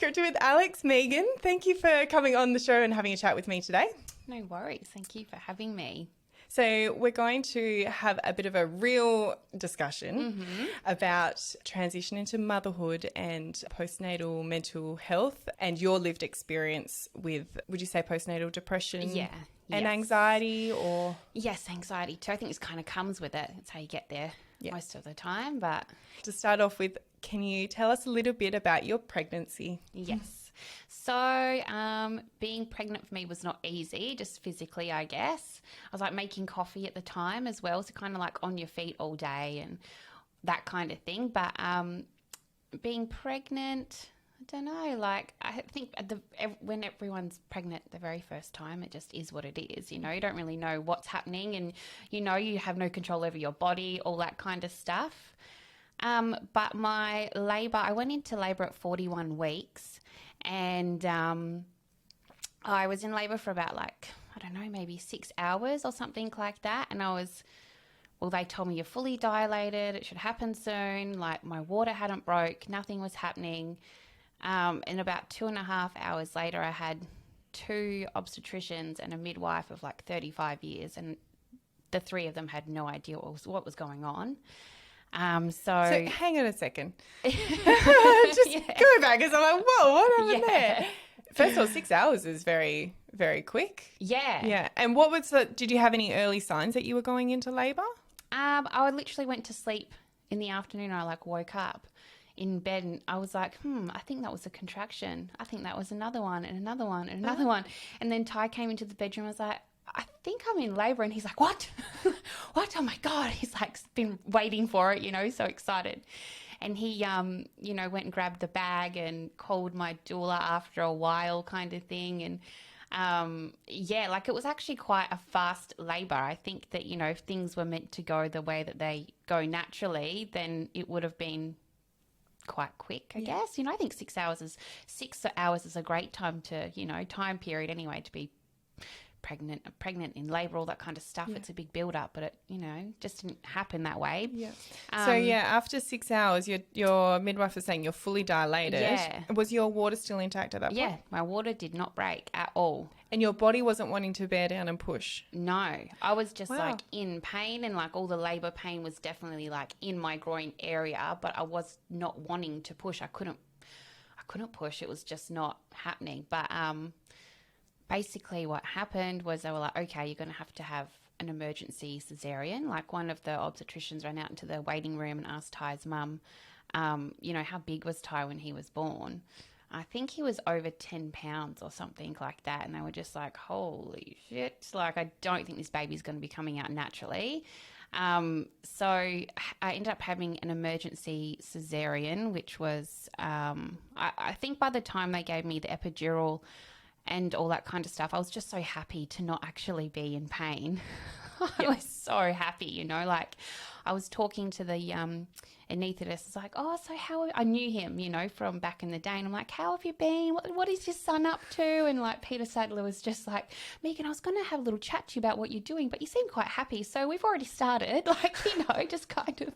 Unscripted with Alex. Megan, thank you for coming on the show and having a chat with me today. No worries. Thank you for having me. So we're going to have a bit of a real discussion about transition into motherhood and postnatal mental health and your lived experience with, would you say, postnatal depression? Yeah. And yes. anxiety or? Yes, anxiety too. I think it kind of comes with it. It's how you get there most of the time. But to start off with, can you tell us a little bit about your pregnancy? Yes. So being pregnant for me was not easy, just physically, I guess. I was like making coffee at the time as well, so kind of like on your feet all day and that kind of thing. But being pregnant, I don't know, like I think when everyone's pregnant the very first time, it just is what it is, you know. You don't really know what's happening and, you know, you have no control over your body, all that kind of stuff. But my labour, I went into labour at 41 weeks and I was in labour for about like, I don't know, maybe 6 hours or something like that. And they told me you're fully dilated, it should happen soon. Like my water hadn't broke, nothing was happening. And about 2.5 hours later, I had 2 obstetricians and a midwife of like 35 years. And the 3 of them had no idea what was going on. So hang on a second. Just go back because I'm like, whoa, what happened there? First of all, 6 hours is very, very quick. Yeah. Yeah. And did you have any early signs that you were going into labour? I literally went to sleep in the afternoon. I like woke up in bed and I was like, I think that was a contraction. I think that was another one and another one and another one. And then Ty came into the bedroom. I was like, I think I'm in labour. And he's like, what? What? Oh my God. He's like been waiting for it, you know, so excited. And he, you know, went and grabbed the bag and called my doula after a while kind of thing. And like it was actually quite a fast labour. I think that, you know, if things were meant to go the way that they go naturally, then it would have been quite quick, I guess. You know, I think 6 hours is a great time period anyway, to be pregnant in labour, all that kind of stuff. It's a big build up, but it, you know, just didn't happen that way. So after 6 hours, your midwife was saying you're fully dilated. Yeah. Was your water still intact at that point? Yeah, my water did not break at all. And your body wasn't wanting to bear down and push? No, I was just like in pain, and like all the labour pain was definitely like in my groin area, but I was not wanting to push. I couldn't push. It was just not happening. But basically what happened was they were like, okay, you're going to have an emergency cesarean. Like one of the obstetricians ran out into the waiting room and asked Ty's mum, you know, how big was Ty when he was born? I think he was over 10 pounds or something like that. And they were just like, holy shit. Like, I don't think this baby's going to be coming out naturally. So I ended up having an emergency cesarean, which was, I think by the time they gave me the epidural and all that kind of stuff, I was just so happy to not actually be in pain. I was so happy, you know, like I was talking to the anaesthetist. It's like, oh, so I knew him, you know, from back in the day. And I'm like, how have you been? What is your son up to? And like Peter Sadler was just like, Megan, I was going to have a little chat to you about what you're doing, but you seem quite happy. So we've already started, like, you know, just kind of...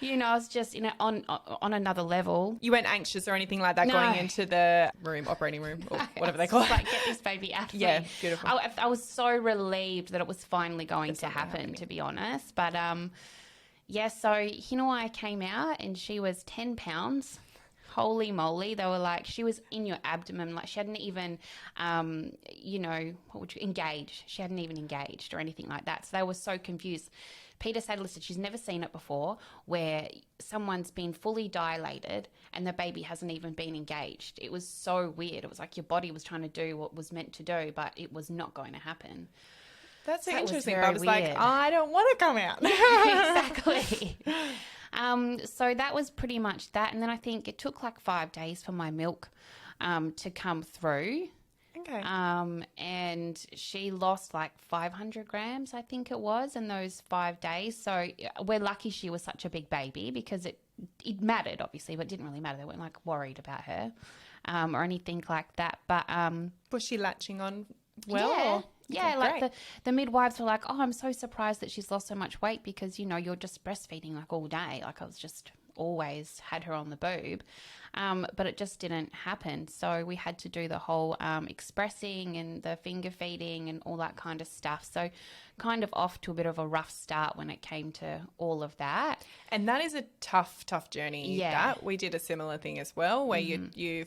You know, I was just on another level. You weren't anxious or anything like that going into the operating room, or whatever they call it. Like, get this baby out of me. Yeah, beautiful. I was so relieved that it was finally going to happen, to be honest. But, so Hinawai came out and she was 10 pounds. Holy moly. They were like, she was in your abdomen. Like, she hadn't even, engaged. She hadn't even engaged or anything like that. So they were so confused. Peter Sadler said she's never seen it before where someone's been fully dilated and the baby hasn't even been engaged. It was so weird. It was like your body was trying to do what was meant to do, but it was not going to happen. That's so interesting. I was like, I don't want to come out. Exactly. So that was pretty much that. And then I think it took like 5 days for my milk to come through. Okay. And she lost like 500 grams, I think it was, in those 5 days. So we're lucky she was such a big baby because it mattered, obviously, but it didn't really matter. They weren't like worried about her or anything like that. But was she latching on well? Yeah, like the midwives were like, oh, I'm so surprised that she's lost so much weight because, you know, you're just breastfeeding like all day. Like I was just always had her on the boob. But it just didn't happen. So we had to do the whole expressing and the finger feeding and all that kind of stuff. So kind of off to a bit of a rough start when it came to all of that. And that is a tough journey. Yeah. That we did a similar thing as well, where you're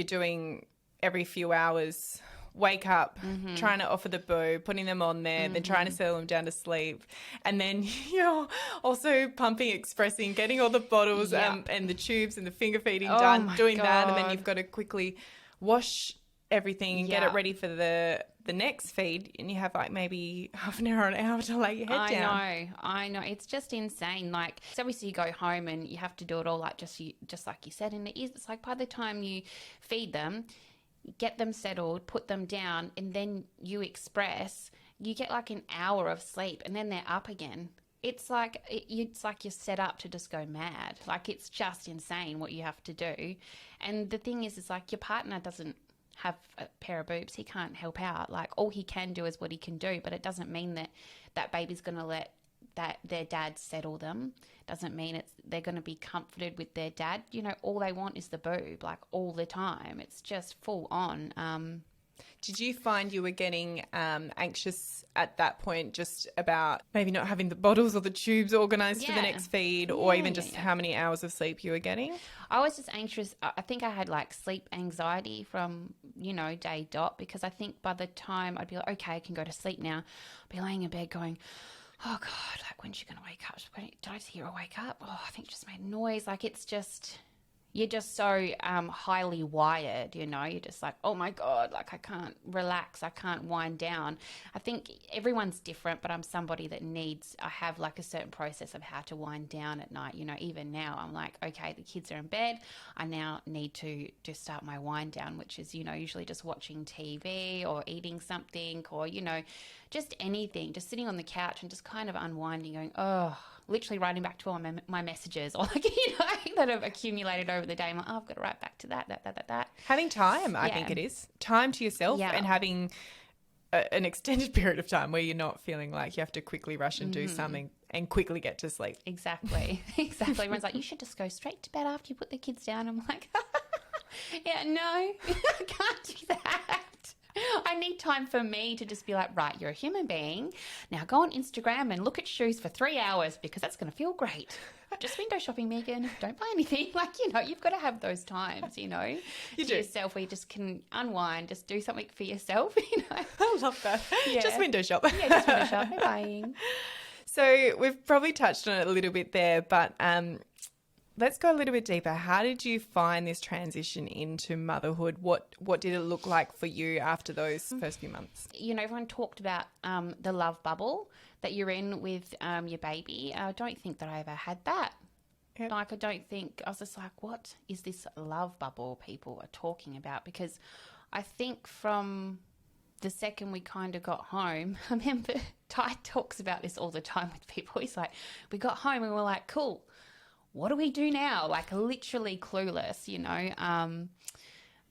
doing every few hours, wake up, trying to offer the boob, putting them on there, then trying to settle them down to sleep. And then you're also pumping, expressing, getting all the bottles and the tubes and the finger feeding done, doing that. And then you've got to quickly wash everything and get it ready for the next feed. And you have like maybe half an hour or an hour to lay your head down. I know. It's just insane. Like, so obviously you go home and you have to do it all like just like you said. And it's like by the time you feed them, get them settled, put them down, and then you express, you get like an hour of sleep and then they're up again. It's like you're set up to just go mad. Like, it's just insane what you have to do. And the thing is like your partner doesn't have a pair of boobs. He can't help out. Like, all he can do is what he can do, but it doesn't mean that baby's going to let their dad settle them. Doesn't mean they're going to be comforted with their dad. You know, all they want is the boob, like all the time. It's just full on. Did you find you were getting anxious at that point just about maybe not having the bottles or the tubes organised for the next feed, or even just how many hours of sleep you were getting? I was just anxious. I think I had like sleep anxiety from, day dot, because I think by the time I'd be like, okay, I can go to sleep now, I'd be laying in bed going, oh God, like, when's she going to wake up? Did I just hear her wake up? Oh, I think she just made a noise. Like, it's just, you're just so highly wired, you're just like, oh my God, like I can't relax. I can't wind down. I think everyone's different, but I'm somebody that I have like a certain process of how to wind down at night. Even now I'm like, okay, the kids are in bed. I now need to just start my wind down, which is, usually just watching TV or eating something or, just anything, just sitting on the couch and just kind of unwinding, going, oh, literally writing back to all my messages or like, that have accumulated over the day. I'm like, oh, I've got to write back to that. Having time, I think it is. Time to yourself and having an extended period of time where you're not feeling like you have to quickly rush and do something and quickly get to sleep. Exactly. Everyone's like, you should just go straight to bed after you put the kids down. I'm like, yeah, no, I can't do that. I need time for me to just be like, right, you're a human being. Now go on Instagram and look at shoes for 3 hours because that's going to feel great. Just window shopping, Megan. Don't buy anything. Like, you've got to have those times, yourself where you just can unwind, just do something for yourself, I love that. Yeah. Just window shop. Yeah, just window shop. No buying. So we've probably touched on it a little bit there, but let's go a little bit deeper. How did you find this transition into motherhood? What did it look like for you after those first few months? Everyone talked about the love bubble that you're in with your baby. I don't think that I ever had that. Yep. Like, I was just like, what is this love bubble people are talking about? Because I think from the second we kind of got home, I remember Ty talks about this all the time with people. He's like, we got home and we're like, cool. What do we do now? Like, literally clueless,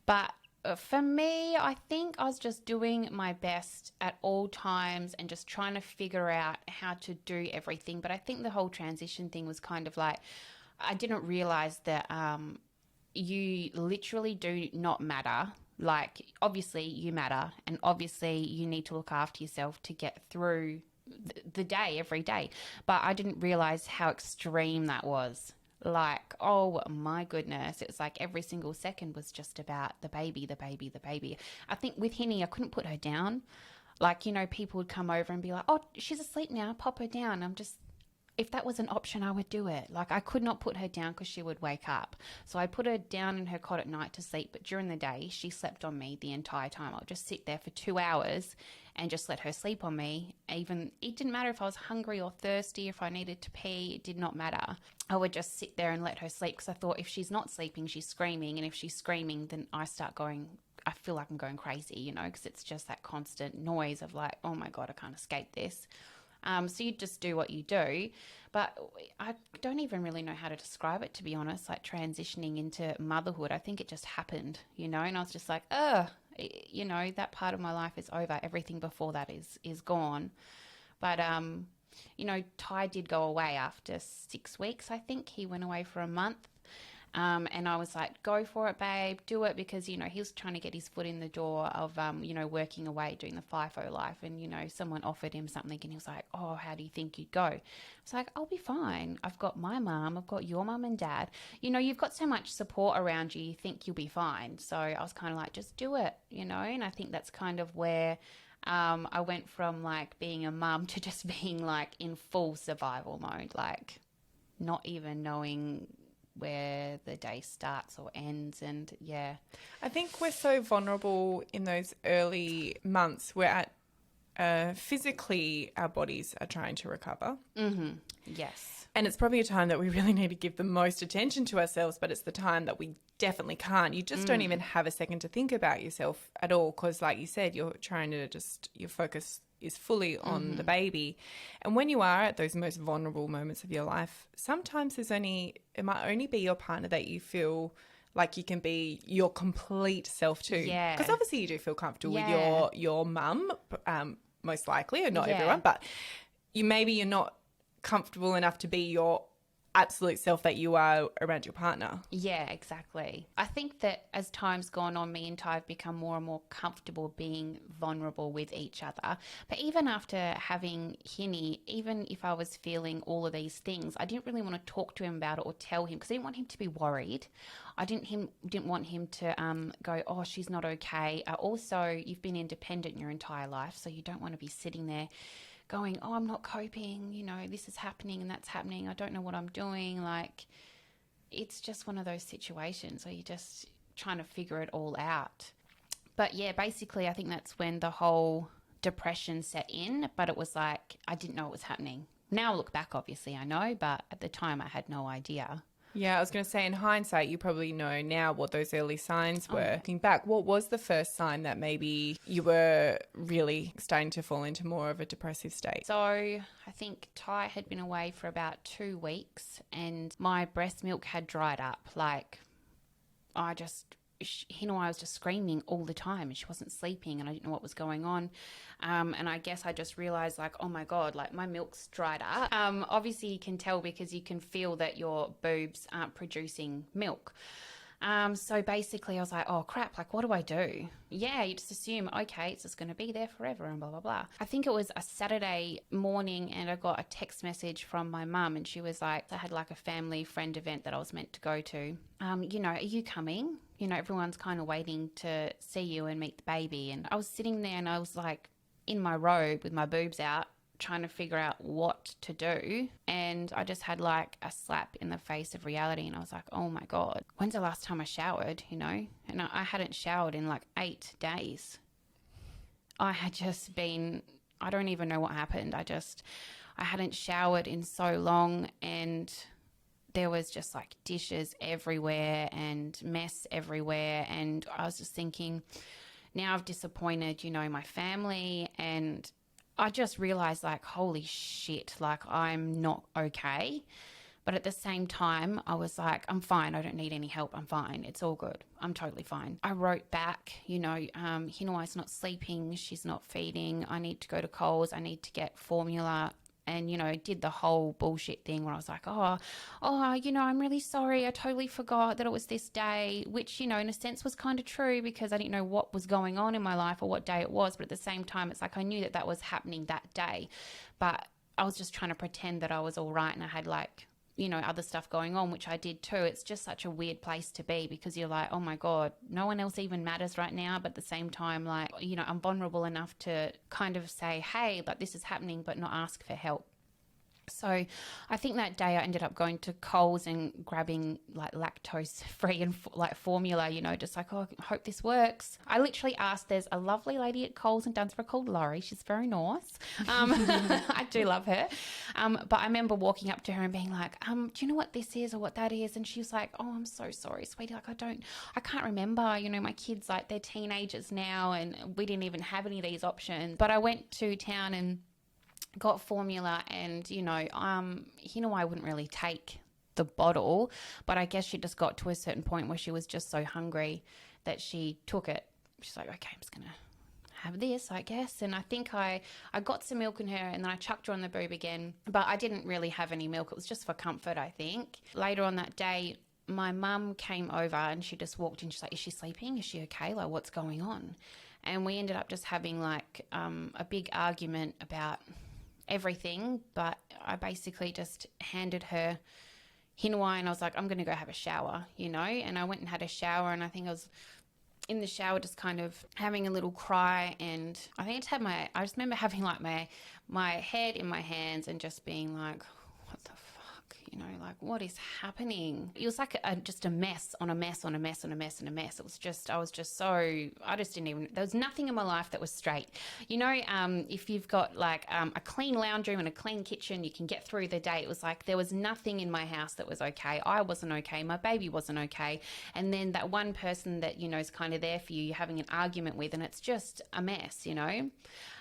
But for me, I think I was just doing my best at all times and just trying to figure out how to do everything. But I think the whole transition thing was kind of like, I didn't realize that you literally do not matter. Like, obviously you matter, and obviously you need to look after yourself to get through the day, every day. But I didn't realize how extreme that was. Like, oh my goodness, it's like every single second was just about the baby. I think with Henny, I couldn't put her down. Like, people would come over and be like, oh, she's asleep now, pop her down. If that was an option, I would do it. Like, I could not put her down because she would wake up. So I put her down in her cot at night to sleep. But during the day, she slept on me the entire time. I would just sit there for 2 hours and just let her sleep on me. It didn't matter if I was hungry or thirsty, if I needed to pee, it did not matter. I would just sit there and let her sleep because I thought if she's not sleeping, she's screaming. And if she's screaming, then I feel like I'm going crazy, because it's just that constant noise of like, oh my God, I can't escape this. So you just do what you do. But I don't even really know how to describe it, to be honest, like transitioning into motherhood. I think it just happened, and I was just like, that part of my life is over. Everything before that is gone. But Ty did go away after 6 weeks, I think. He went away for a month. And I was like, go for it, babe, do it, because, he was trying to get his foot in the door of, working away, doing the FIFO life. And, someone offered him something and he was like, oh, how do you think you'd go? It's like, I'll be fine. I've got my mum, I've got your mum and dad. You've got so much support around you, you think you'll be fine. So I was kind of like, just do it, and I think that's kind of where I went from like being a mum to just being like in full survival mode, like not even knowing where the day starts or ends. And I think we're so vulnerable in those early months. We're at physically, our bodies are trying to recover. Yes. And it's probably a time that we really need to give the most attention to ourselves, but it's the time that we definitely can't. You just don't even have a second to think about yourself at all, because like you said, you're trying to your focus is fully on the baby. And when you are at those most vulnerable moments of your life, sometimes it might only be your partner that you feel like you can be your complete self to. Yeah. Because obviously you do feel comfortable with your mum, most likely, and not everyone, but you're not comfortable enough to be your absolute self that you are around your partner. Yeah, exactly. I think that as time's gone on, me and Ty have become more and more comfortable being vulnerable with each other. But even after having Hinny, even if I was feeling all of these things, I didn't really want to talk to him about it or tell him, because I didn't want him to be worried. I didn't want him to go, oh, she's not okay. Also, you've been independent your entire life, so you don't want to be sitting there going, oh, I'm not coping, this is happening and that's happening, I don't know what I'm doing. Like, it's just one of those situations where you're just trying to figure it all out. But yeah, basically I think that's when the whole depression set in, but it was like I didn't know it was happening. Now I look back, obviously I know, but at the time I had no idea. Yeah, I was going to say, in hindsight, you probably know now what those early signs were. Looking back, what was the first sign that maybe you were really starting to fall into more of a depressive state? So I think Ty had been away for about 2 weeks and my breast milk had dried up. Like, I was just screaming all the time and she wasn't sleeping and I didn't know what was going on. And I guess I just realized, like, oh my God, like my milk's dried up. Obviously you can tell because you can feel that your boobs aren't producing milk. So basically I was like, oh crap, like what do I do? Yeah, you just assume, okay, it's just going to be there forever and blah, blah, blah. I think it was a Saturday morning and I got a text message from my mum and she was like, I had like a family friend event that I was meant to go to. Are you coming? Everyone's kind of waiting to see you and meet the baby. And I was sitting there and I was like in my robe with my boobs out, trying to figure out what to do. And I just had like a slap in the face of reality. And I was like, oh my God, when's the last time I showered, And I hadn't showered in like 8 days. I had just been, I don't even know what happened. I hadn't showered in so long and there was just like dishes everywhere and mess everywhere. And I was just thinking, now I've disappointed, my family, and I just realized like, holy shit, like I'm not okay. But at the same time, I was like, I'm fine. I don't need any help. I'm fine. It's all good. I'm totally fine. I wrote back, Hinawai's not sleeping. She's not feeding. I need to go to Coles. I need to get formula. And, did the whole bullshit thing where I was like, I'm really sorry. I totally forgot that it was this day, which, in a sense was kind of true because I didn't know what was going on in my life or what day it was. But at the same time, it's like I knew that was happening that day. But I was just trying to pretend that I was all right and I had like, other stuff going on, which I did too. It's just such a weird place to be because you're like, oh my God, no one else even matters right now. But at the same time, like, I'm vulnerable enough to kind of say, hey, like this is happening, but not ask for help. So I think that day I ended up going to Coles and grabbing like lactose free and like formula, just like, oh, I hope this works. I literally asked, there's a lovely lady at Coles in Dunsborough called Laurie. She's very nice. I do love her. But I remember walking up to her and being like, do you know what this is or what that is? And she was like, oh, I'm so sorry, sweetie. Like, I can't remember, my kids, like they're teenagers now and we didn't even have any of these options. But I went to town and got formula and, Hinawai wouldn't really take the bottle, but I guess she just got to a certain point where she was just so hungry that she took it. She's like, okay, I'm just going to have this, I guess. And I think I got some milk in her and then I chucked her on the boob again. But I didn't really have any milk. It was just for comfort, I think. Later on that day, my mum came over and she just walked in. She's like, is she sleeping? Is she okay? Like, what's going on? And we ended up just having like a big argument about everything. But I basically just handed her Hinawai and I was like, I'm going to go have a shower, you know? And I went and had a shower and I think I was in the shower just kind of having a little cry, and I think I just remember having like my head in my hands and just being like, what the fuck, you know, like what is happening? It was like just a mess on a mess on a mess on a mess and a mess. It was just, I just didn't even, there was nothing in my life that was straight. You know, if you've got like a clean lounge room and a clean kitchen, you can get through the day. It was like there was nothing in my house that was okay. I wasn't okay. My baby wasn't okay. And then that one person that, you know, is kind of there for you, you're having an argument with, and it's just a mess, you know.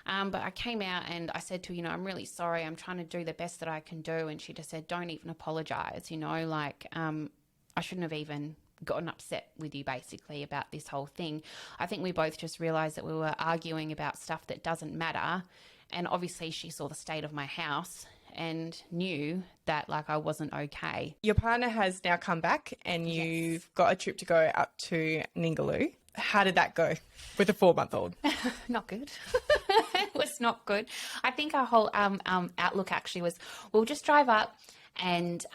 But I came out and I said to her, you know, I'm really sorry. I'm trying to do the best that I can do. And she just said, don't even apologize, you know, like I shouldn't have even gotten upset with you basically about this whole thing. I think we both just realized that we were arguing about stuff that doesn't matter. And obviously she saw the state of my house and knew that like I wasn't okay. Your partner has now come back and you've got a trip to go up to Ningaloo. How did that go with a 4-month-old? Not good. It was not good. I think our whole outlook actually was, we'll just drive up and,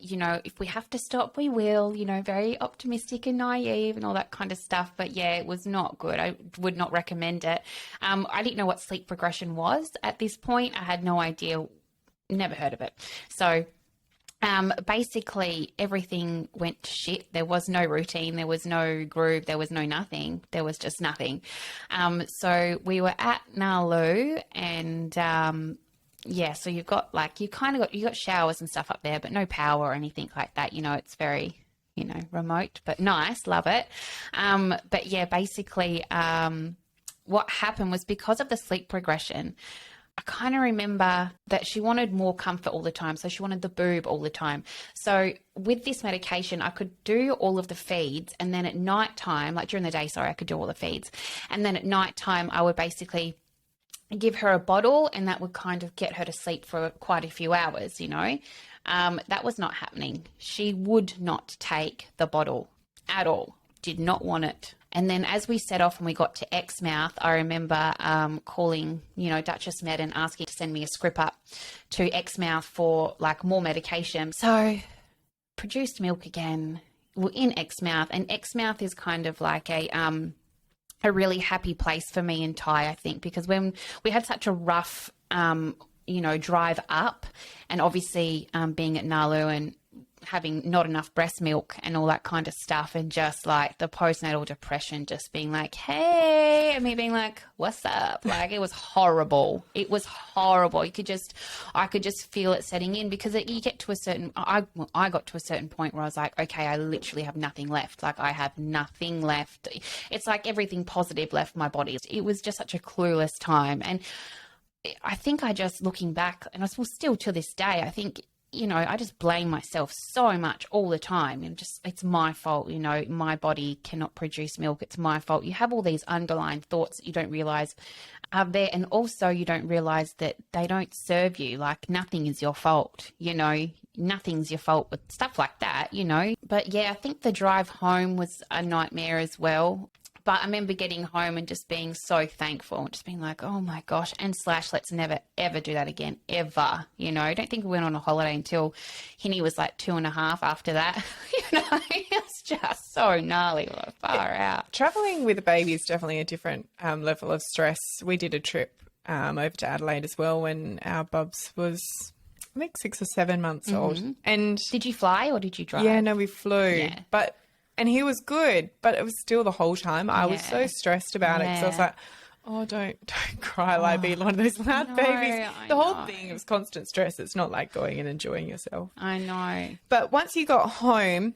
you know, if we have to stop, we will, you know, very optimistic and naive and all that kind of stuff. But yeah, it was not good. I would not recommend it. I didn't know what sleep progression was at this point. I had no idea, never heard of it. So basically everything went to shit. There was no routine. There was no groove. There was no nothing. There was just nothing. So we were at Nalu and, yeah, so you've got like, you got showers and stuff up there, but no power or anything like that. You know, it's very, you know, remote, but nice. Love it. But yeah, basically, what happened was because of the sleep progression, I kind of remember that she wanted more comfort all the time. So she wanted the boob all the time. So with this medication, I could do all of the feeds. And then at nighttime, like during the day, sorry, I could do all the feeds. And then at nighttime, I would basically give her a bottle and that would kind of get her to sleep for quite a few hours, you know. That was not happening. She would not take the bottle at all. Did not want it. And then as we set off and we got to Exmouth, I remember calling, you know, Duchess Med and asking to send me a script up to Exmouth for like more medication. So produced milk again. We're in Exmouth, and Exmouth is kind of like a really happy place for me and Ty, I think, because when we had such a rough, you know, drive up, and obviously being at Nalu and having not enough breast milk and all that kind of stuff, and just like the postnatal depression, just being like, hey, and me being like, what's up? Like, it was horrible. It was horrible. I could just feel it setting in, because you get to a certain, I got to a certain point where I was like, okay, I literally have nothing left. Like, I have nothing left. It's like everything positive left my body. It was just such a clueless time. And I think I just, looking back, and I still to this day, I think, you know, I just blame myself so much all the time, and just, it's my fault, you know, my body cannot produce milk. It's my fault. You have all these underlying thoughts that you don't realize are there. And also you don't realize that they don't serve you. Like, nothing is your fault, you know, nothing's your fault with stuff like that, you know. But yeah, I think the drive home was a nightmare as well. But I remember getting home and just being so thankful, just being like, oh my gosh, and / let's never, ever do that again, ever. You know, I don't think we went on a holiday until Hinny was like 2.5 after that. You know, it's just so gnarly, like, far out. Traveling with a baby is definitely a different level of stress. We did a trip over to Adelaide as well when our Bubs was, I think, 6 or 7 months old. And did you fly or did you drive? Yeah, no, we flew. Yeah. And he was good, but it was still the whole time. I was so stressed about it, because I was like, oh, don't cry, like be one of those loud babies. The whole thing was constant stress. It's not like going and enjoying yourself. I know. But once you got home,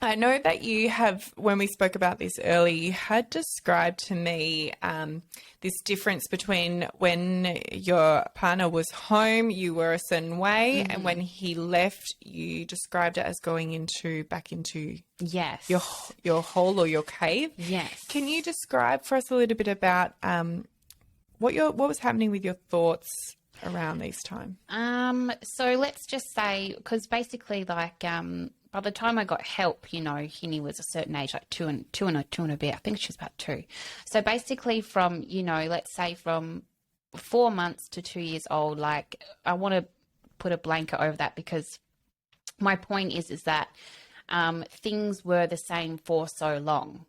I know that you have, when we spoke about this earlier, you had described to me this difference between when your partner was home, you were a certain way, and when he left, you described it as going back into Yes. your hole or your cave. Yes. Can you describe for us a little bit about what was happening with your thoughts around this time? So let's just say, because basically, like, by the time I got help, you know, Hinny was a certain age, like two and a bit. I think she was about 2. So basically, from, you know, let's say from 4 months to 2 years old, like, I want to put a blanket over that, because my point is that things were the same for so long.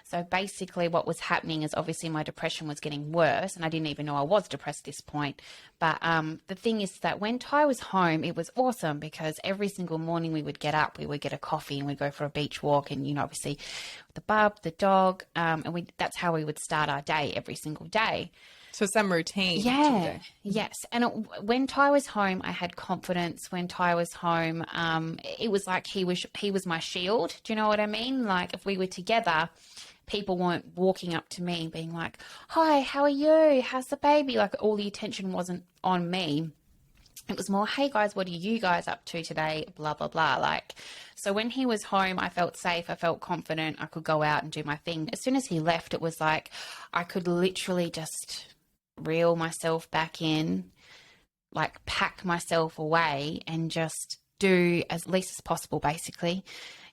So basically what was happening is, obviously my depression was getting worse, and I didn't even know I was depressed at this point. But the thing is that when Ty was home, it was awesome, because every single morning we would get up, we would get a coffee, and we'd go for a beach walk, and, you know, obviously the bub, the dog, and that's how we would start our day every single day. So some routine. Yeah, yes. And when Ty was home, I had confidence. When Ty was home, it was like he was my shield. Do you know what I mean? Like, if we were together, people weren't walking up to me and being like, "Hi, how are you? How's the baby?" Like, all the attention wasn't on me. It was more, "Hey guys, what are you guys up to today?" Blah, blah, blah. Like, so when he was home, I felt safe. I felt confident. I could go out and do my thing. As soon as he left, it was like I could literally just reel myself back in, like pack myself away, and just do as least as possible, basically.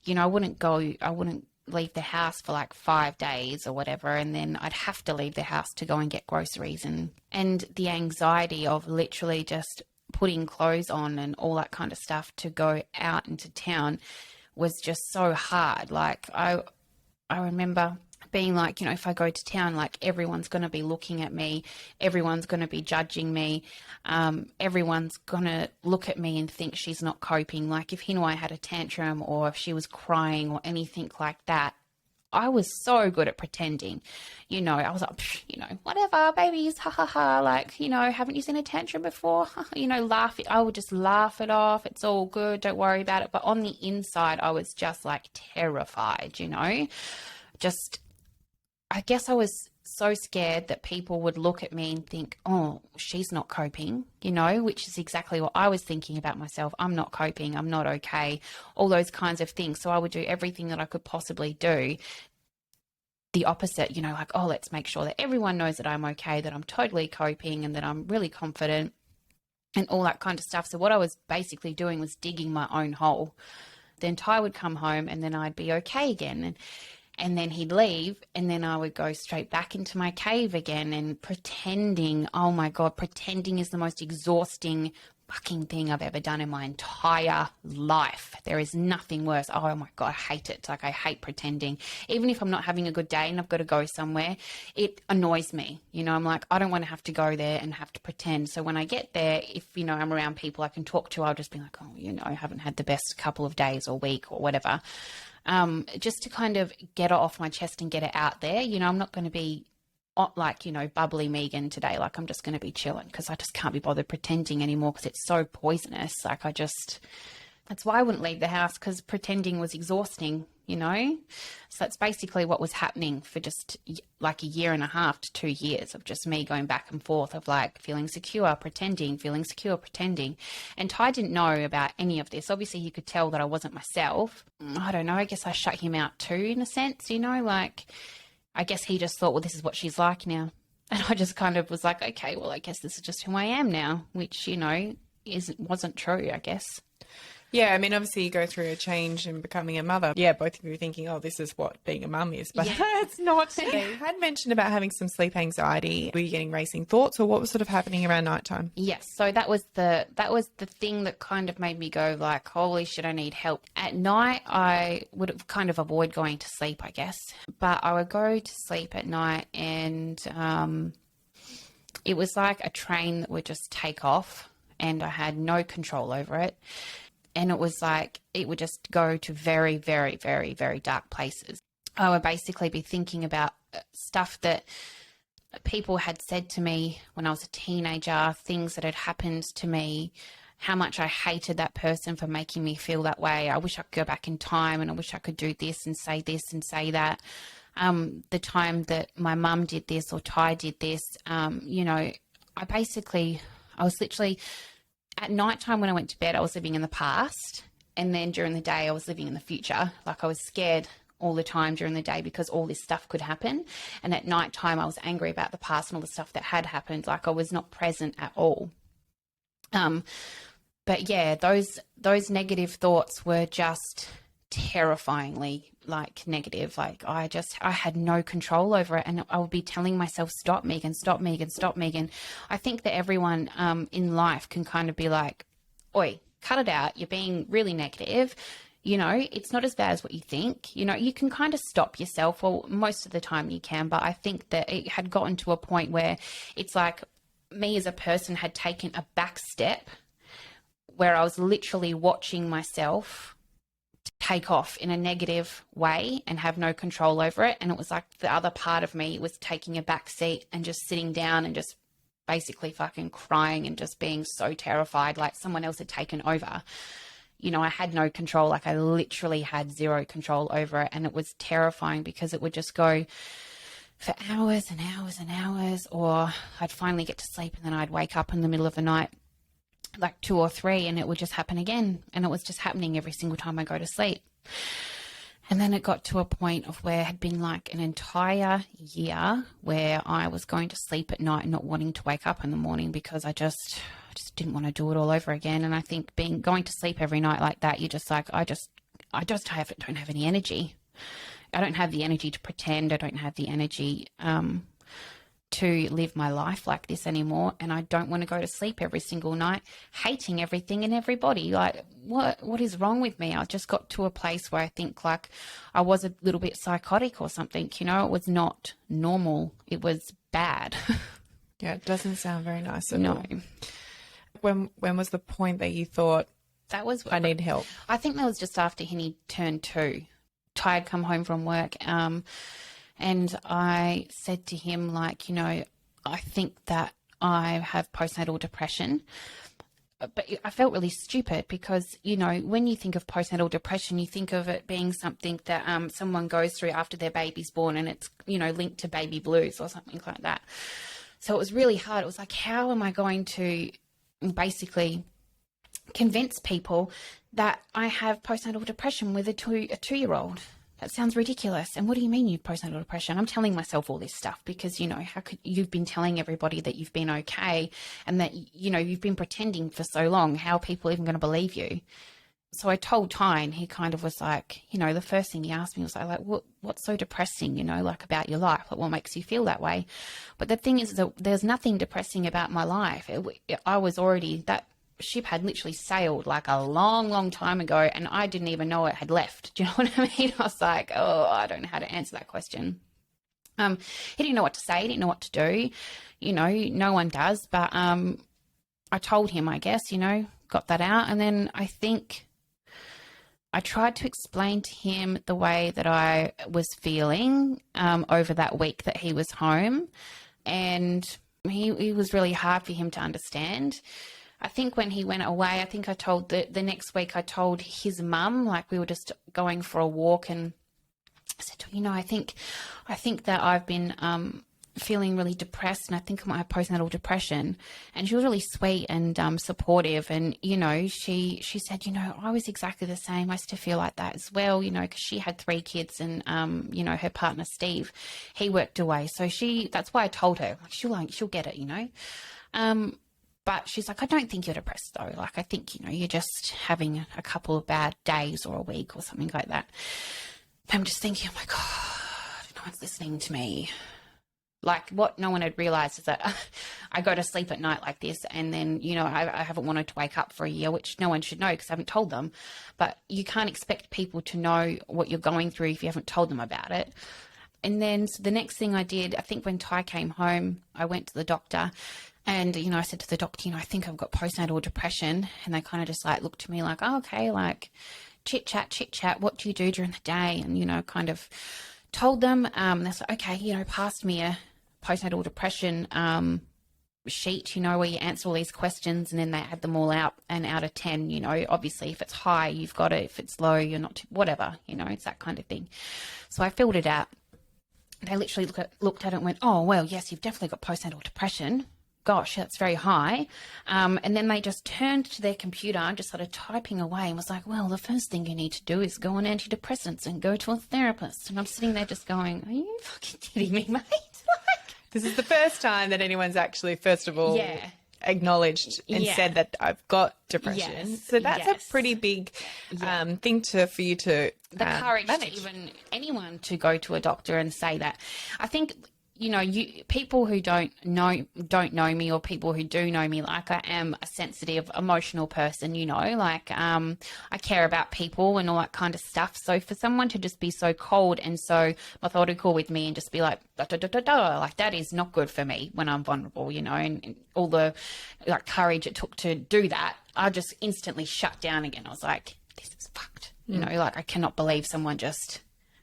You know, I wouldn't leave the house for like 5 days or whatever, and then I'd have to leave the house to go and get groceries, and the anxiety of literally just putting clothes on and all that kind of stuff to go out into town was just so hard. Like, I remember being like, you know, if I go to town, like, everyone's going to be looking at me, everyone's going to be judging me, everyone's going to look at me and think she's not coping. Like, if I had a tantrum, or if she was crying or anything like that, I was so good at pretending. You know, I was like, you know, whatever, babies, ha ha ha, like, you know, haven't you seen a tantrum before? You know, I would just laugh it off. It's all good, don't worry about it. But on the inside, I was just like terrified, you know, I guess I was so scared that people would look at me and think, "Oh, she's not coping," you know, which is exactly what I was thinking about myself. I'm not coping. I'm not okay. All those kinds of things. So I would do everything that I could possibly do the opposite, you know, like, "Oh, let's make sure that everyone knows that I'm okay, that I'm totally coping, and that I'm really confident," and all that kind of stuff. So what I was basically doing was digging my own hole. Then Ty would come home, and then I'd be okay again. And then he'd leave, and then I would go straight back into my cave again, and pretending. Oh my God, pretending is the most exhausting fucking thing I've ever done in my entire life. There is nothing worse. Oh my God, I hate it. Like, I hate pretending. Even if I'm not having a good day and I've got to go somewhere, it annoys me. You know, I'm like, I don't want to have to go there and have to pretend. So when I get there, if, you know, I'm around people I can talk to, I'll just be like, "Oh, you know, I haven't had the best couple of days or week or whatever." Just to kind of get it off my chest and get it out there. You know, I'm not going to be like, you know, bubbly Megan today. Like, I'm just going to be chilling, because I just can't be bothered pretending anymore, because it's so poisonous. Like, that's why I wouldn't leave the house, because pretending was exhausting, you know? So that's basically what was happening for just like 1.5 to 2 years of just me going back and forth of like feeling secure, pretending, feeling secure, pretending. And Ty didn't know about any of this. Obviously, he could tell that I wasn't myself. I don't know. I guess I shut him out too, in a sense, you know? Like, I guess he just thought, well, this is what she's like now. And I just kind of was like, okay, well, I guess this is just who I am now, which, you know, wasn't true, I guess. Yeah, I mean, obviously you go through a change in becoming a mother. Yeah, both of you are thinking, "Oh, this is what being a mum is," but it's not. You had mentioned about having some sleep anxiety. Were you getting racing thoughts, or what was sort of happening around nighttime? Yes, so that was the thing that kind of made me go like, "Holy shit, I need help." At night, I would kind of avoid going to sleep, I guess, but I would go to sleep at night, and it was like a train that would just take off, and I had no control over it. And it was like, it would just go to very, very, very, very dark places. I would basically be thinking about stuff that people had said to me when I was a teenager, things that had happened to me, how much I hated that person for making me feel that way. I wish I could go back in time, and I wish I could do this and say that. The time that my mum did this or Ty did this, you know, I was literally, at night time when I went to bed, I was living in the past. And then during the day, I was living in the future. Like, I was scared all the time during the day because all this stuff could happen. And at night time, I was angry about the past and all the stuff that had happened. Like, I was not present at all. But yeah, those negative thoughts were just terrifyingly negative. Like, I had no control over it, and I would be telling myself, stop, Megan, stop, Megan, stop, Megan. I think that everyone in life can kind of be like, oi, cut it out. You're being really negative. You know, it's not as bad as what you think. You know, you can kind of stop yourself. Well, most of the time you can, but I think that it had gotten to a point where it's like me as a person had taken a back step where I was literally watching myself take off in a negative way and have no control over it. And it was like the other part of me was taking a back seat and just sitting down and just basically fucking crying and just being so terrified, like someone else had taken over. You know, I had no control. Like, I literally had zero control over it. And it was terrifying because it would just go for hours and hours and hours, or I'd finally get to sleep and then I'd wake up in the middle of the night, like 2 or 3, and it would just happen again. And it was just happening every single time I go to sleep. And then it got to a point of where it had been like an entire year where I was going to sleep at night and not wanting to wake up in the morning because I just didn't want to do it all over again. And I think going to sleep every night like that, you're just like, I don't have any energy. I don't have the energy to pretend. I don't have the energy to live my life like this anymore. And I don't want to go to sleep every single night hating everything and everybody. Like, what is wrong with me? I just got to a place where I think like I was a little bit psychotic or something. You know, it was not normal. It was bad. Yeah, it doesn't sound very nice at No. all. When was the point that you thought, that was, I need help? I think that was just after Henny turned 2. Ty had come home from work, and I said to him, like, you know, I think that I have postnatal depression. But I felt really stupid because, you know, when you think of postnatal depression, you think of it being something that someone goes through after their baby's born, and it's, you know, linked to baby blues or something like that. So it was really hard. It was like, how am I going to basically convince people that I have postnatal depression with a 2-year-old? That sounds ridiculous. And what do you mean you've postnatal depression? I'm telling myself all this stuff because, you know, how could you've been telling everybody that you've been okay and that, you know, you've been pretending for so long. How are people even going to believe you? So I told Ty, and he kind of was like, you know, the first thing he asked me was like, what's so depressing, you know, like about your life? Like, what makes you feel that way? But the thing is that there's nothing depressing about my life. I was already, that ship had literally sailed like a long, long time ago, and I didn't even know it had left. Do you know what I mean? I was like, oh, I don't know how to answer that question. He didn't know what to say. He didn't know what to do. You know, no one does. But I told him, I guess, you know, got that out. And then I think I tried to explain to him the way that I was feeling over that week that he was home. And it was really hard for him to understand. I think when he went away, I think I told the next week I told his mum, like we were just going for a walk, and I said, you know, I think that I've been feeling really depressed, and I think I might have postnatal depression. And she was really sweet and supportive, and you know, she said, you know, I was exactly the same. I used to feel like that as well, you know, because she had 3 kids, and you know, her partner Steve, he worked away, so that's why I told her, like, she'll get it, you know. But she's like, I don't think you're depressed though. Like, I think, you know, you're just having a couple of bad days or a week or something like that. And I'm just thinking, oh my God, no one's listening to me. Like, what no one had realized is that I go to sleep at night like this, and then, you know, I haven't wanted to wake up for a year, which no one should know because I haven't told them. But you can't expect people to know what you're going through if you haven't told them about it. And then so the next thing I did, I think when Ty came home, I went to the doctor. And, you know, I said to the doctor, you know, I think I've got postnatal depression. And they kind of just like looked to me like, oh, okay, like chit chat. What do you do during the day? And, you know, kind of told them. They're like, okay, you know, passed me a postnatal depression sheet, you know, where you answer all these questions and then they add them all out, and out of 10, you know, obviously if it's high, you've got it. If it's low, you're not, whatever, you know, it's that kind of thing. So I filled it out. They literally looked at it and went, oh, well, yes, you've definitely got postnatal depression. Gosh, that's very high. And then they just turned to their computer and just started typing away and was like, well, the first thing you need to do is go on antidepressants and go to a therapist. And I'm sitting there just going, are you fucking kidding me, mate? This is the first time that anyone's actually, first of all, acknowledged and said that I've got depression. Yes. So that's a pretty big thing for you to the courage manage. to even anyone to go to a doctor and say that. I think, you know, people who don't know me, or people who do know me, like, I am a sensitive, emotional person, you know, like, I care about people and all that kind of stuff. So for someone to just be so cold and so methodical with me and just be like, da, da, da, da, da, like, that is not good for me when I'm vulnerable, you know, and all the like courage it took to do that, I just instantly shut down again. I was like, this is fucked, you know, like, I cannot believe someone just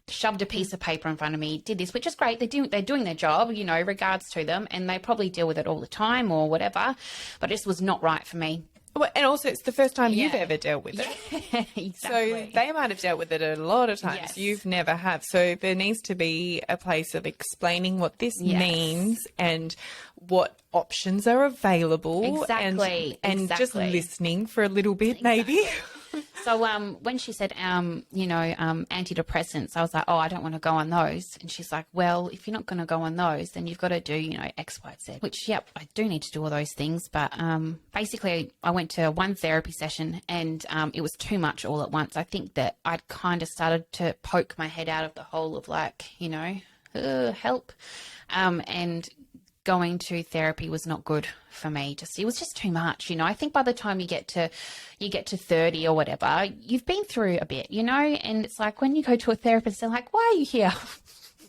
shoved a piece of paper in front of me, did this, which is great. They're doing their job, you know, regards to them, and they probably deal with it all the time or whatever, but this was not right for me. Well, and also it's the first time you've ever dealt with it. Yeah, exactly. So they might have dealt with it a lot of times. Yes. You've never have. So there needs to be a place of explaining what this means and what options are available. Exactly. And just listening for a little bit, maybe. So when she said, antidepressants, I was like, oh, I don't want to go on those. And she's like, well, if you're not going to go on those, then you've got to do, you know, X, Y, Z, which, yep, I do need to do all those things. But basically, I went to one therapy session and it was too much all at once. I think that I'd kind of started to poke my head out of the hole of, like, you know, help. And going to therapy was not good for me. It was just too much, you know. I think by the time you get to 30 or whatever, you've been through a bit, you know, and it's like when you go to a therapist, they're like, why are you here?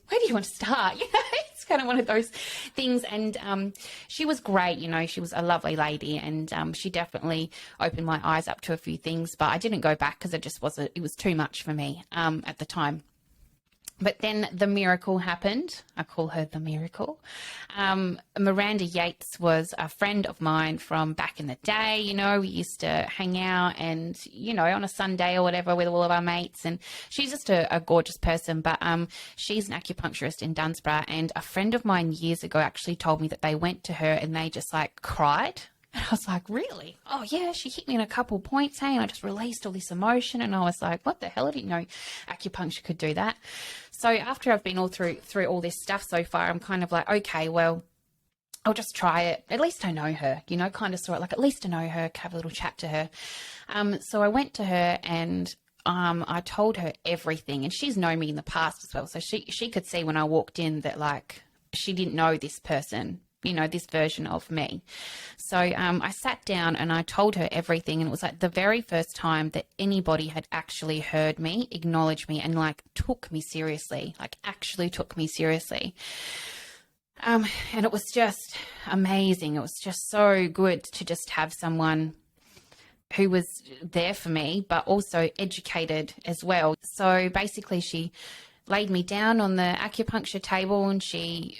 Where do you want to start? You know, it's kind of one of those things. And she was great, you know, she was a lovely lady, and she definitely opened my eyes up to a few things, but I didn't go back because it was too much for me at the time. But then the miracle happened. I call her the miracle. Miranda Yates was a friend of mine from back in the day. You know, we used to hang out and, you know, on a Sunday or whatever with all of our mates. And she's just a gorgeous person. But she's an acupuncturist in Dunsborough. And a friend of mine years ago actually told me that they went to her and they just like cried. And I was like, really? Oh, yeah, she hit me in a couple points, hey, and I just released all this emotion. And I was like, what the hell? I didn't know acupuncture could do that. So after I've been all through all this stuff so far, I'm kind of like, okay, well, I'll just try it. At least I know her, you know, kind of sort of like, at least I know her, have a little chat to her. So I went to her and I told her everything. And she's known me in the past as well. So she could see when I walked in that, like, she didn't know this person, you know, this version of me. So I sat down and I told her everything. And it was like the very first time that anybody had actually heard me, acknowledged me, and like took me seriously, like actually took me seriously. And it was just amazing. It was just so good to just have someone who was there for me, but also educated as well. So basically she laid me down on the acupuncture table and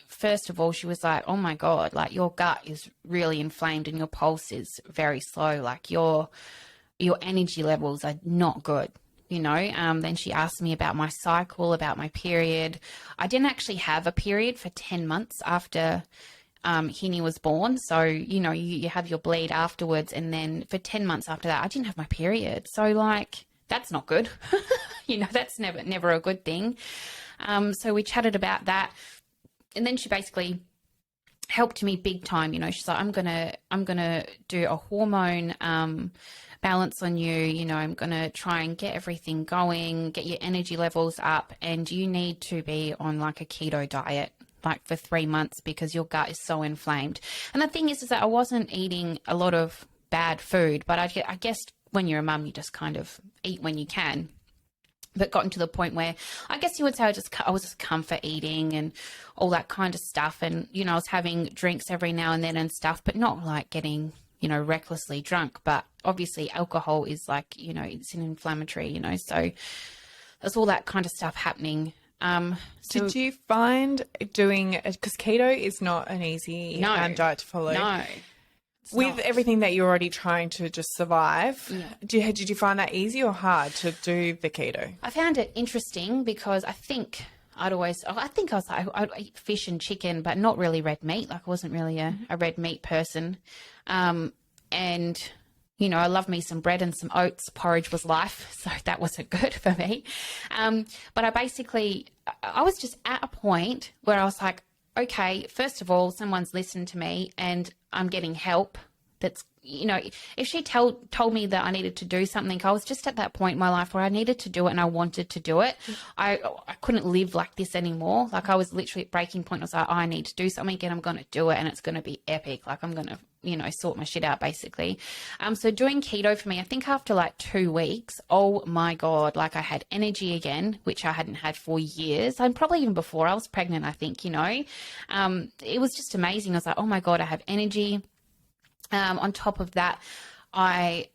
first of all, she was like, oh my God, like your gut is really inflamed and your pulse is very slow. Like your energy levels are not good, you know. Then she asked me about my cycle, about my period. I didn't actually have a period for 10 months after Hinny was born. So, you know, you have your bleed afterwards. And then for 10 months after that, I didn't have my period. So like, that's not good. You know, that's never a good thing. So we chatted about that. And then she basically helped me big time. You know, she's like, I'm gonna do a hormone balance on you. You know, I'm gonna try and get everything going, get your energy levels up, and you need to be on like a keto diet like for 3 months because your gut is so inflamed. And the thing is that I wasn't eating a lot of bad food, but I guess when you're a mum, you just kind of eat when you can. But gotten to the point where I guess you would say I was just comfort eating and all that kind of stuff. And, you know, I was having drinks every now and then and stuff, but not like getting, you know, recklessly drunk. But obviously alcohol is like, you know, it's an inflammatory, you know, so there's all that kind of stuff happening. Did you find doing, because keto is not an easy diet to follow. No. With everything that you're already trying to just survive, did you find that easy or hard to do the keto? I found it interesting because I think I was like, I'd eat fish and chicken, but not really red meat. Like I wasn't really a red meat person. And, you know, I love me some bread and some oats. Porridge was life. So that wasn't good for me. But I was just at a point where I was like, okay, first of all, someone's listened to me and I'm getting help. That's, you know, if she told me that I needed to do something, I was just at that point in my life where I needed to do it and I wanted to do it. I couldn't live like this anymore. Like I was literally at breaking point. I was like, I need to do something and I'm going to do it and it's going to be epic. Like I'm going to, you know, sort my shit out basically. So doing keto for me, I think after like 2 weeks, oh my God, like I had energy again, which I hadn't had for years. And probably even before I was pregnant, I think, you know, it was just amazing. I was like, oh my God, I have energy. On top of that, I